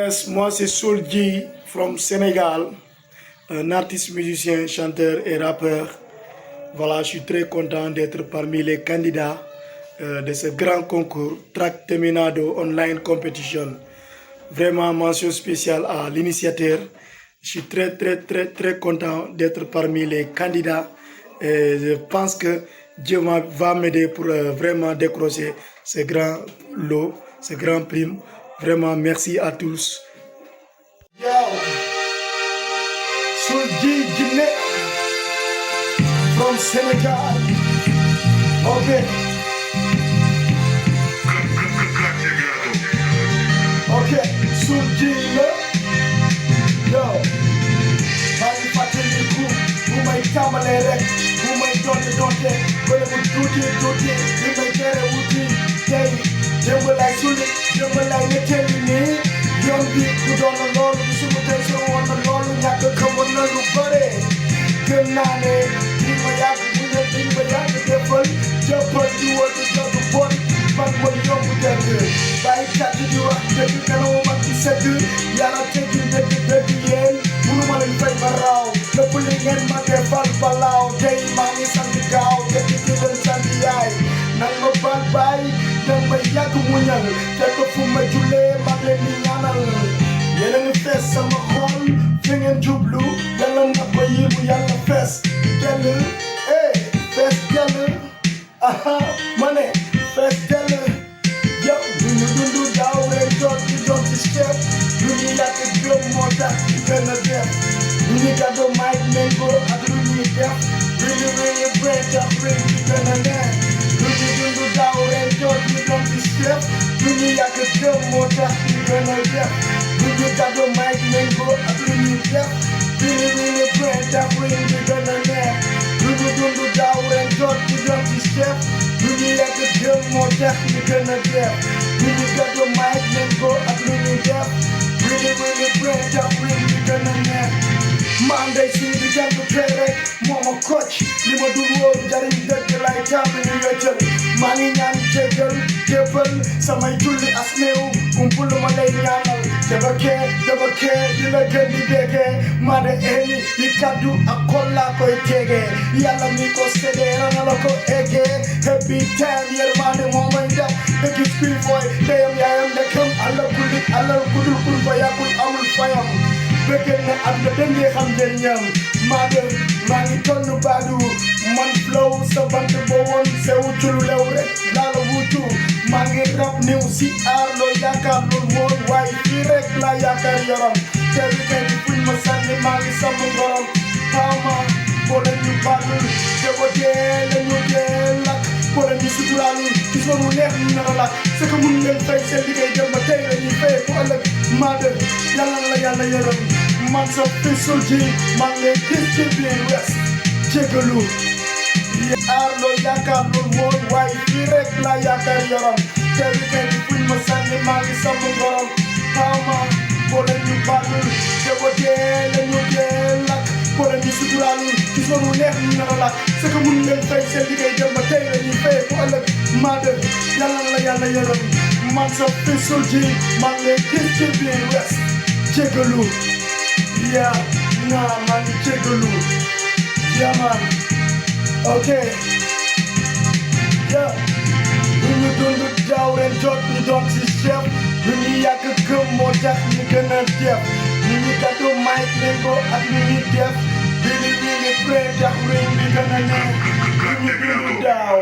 Yes, moi c'est Soulji from Sénégal, un artiste, musicien, chanteur et rappeur. Voilà, je suis très content d'être parmi les candidats de ce grand concours Track Teminato Online Competition. Vraiment, mention spéciale à l'initiateur. Je suis très content d'être parmi les candidats. Et je pense que Dieu va m'aider pour vraiment décrocher ce grand lot, ce grand prime. Vraiment, merci à tous. Yo, Soulji from Senegal. Okay. Okay, Soulji yo. maa ngi fàttaliku bu may tàmbalee rek bu may donte wala bu tuuti li may tere wuti tey démb lay sulli démb lay nettali nii yoon bi bu doon na loolu bi suma tey soo woon na loolu ñàkk xamoon na lu bare gëm naa ne li ma yàgg bu ne li ma yàgg defal jëppal di wër di jëgg bon man mooy yombu dëgg bàyyi kàtt di wax dëgg kanam mag di sëgg yàlla teggi dëgg yéen munu ma leen fay ba raaw lépp li ngeen ma defal balaaw tey maa ngi sant gaaw dëgg di leen sant yaay nan ma baal baay nan ma yàgg muñal fekk fu ma jullee mag leen di ñaanal yéen a ngi fees sama xol fi ngeen jublu yàlla na ko yibu yàlla fees dell fees dell aha ma ne fees dell yow du ñu dundu daaw rek doon ci chef lu ñu yàgg gëm moo tax ñu gën a def lu ñu gàddu mic méngoo ak lu ñuy def really break up ring bi gën a neex lu ñu dundu daaw rek doon ci chef lu ñu yàgg gëm moo tax ñu gën a def lu ñu gàddu mic méngoo ak lu ñuy def really break up ring bi gën a neex lu ñu dundu daaw rek doon ci chef lu ñu yàgg gëm moo tax ñu gën a def lu ñu gàddu mic méngoo ak lu ñuy def really break up ring bi gën a neex maa ndey suñu di jàng tey rek moo ma coach li ma dul wóor jariñ dëgg lay tàmbali wéccal maa ngi ñaan jéggal jébbal samay julli as néew umpul ma lay ñaanal dafa kee di la gën di déggee maa de eeni yi kaddu ak xol laa koy tegee yàlla mi ko séddee rana la ko eggee happy time yërmande moo may def dëgg kuy fooy teyam yaayam nekkam àlla kulli àlla kudul kun fa yàggul amul fayam bëggee na am na dëngee xam njëriñam maa ngi tonn baadu man flow sa bant ba woon sew culu lew rek laa la wutu maa ngi rap niw si aar loo yaakaar lool moon waaye fii rek laa yaakaar yaram te weekend bi fuñ ma sànni maa ngi sama ngorom paama boo leen ñu bàllul te ko dee la ñu dee lakk boo leen ñu suturaalul gis nga mu neex ñu nar a lakk c'est que mun ngeen fay seen liggéey dem ba tey la ñuy fay bu ëllëg maa de yàlla la yàlla yërëm man sa fi Soulji maa ngi lay gis ci biir west jégalu aar loo yaakaar lool moon waaye fii rek laa yaakaar yaram te weekend bi fuñ ma sànni maa ngi sama ngorom paama boo leen ñu bàllul te ko dee la ñu dee lakk boo leen ñu suturaalul gis nga mu neex ñu nar a lakk c'est que mun ngeen fay seen liggéey dem ba tey la ñuy fay bu ëllëg maa de yàlla la yàlla yërëm man sa fi Soulji maa ngi lay gis ci biir west jégalu yaa naa maa ngi jégalu yaa man ok yaa lu ñu dund daaw ren jot ñu doon ci chef lu ñu yàgg gëm moo tax ñu gën a def lu ñu gàddu mic méngoo ak lu ñuy def really break up ring bi gën a neex lu ñu dund daaw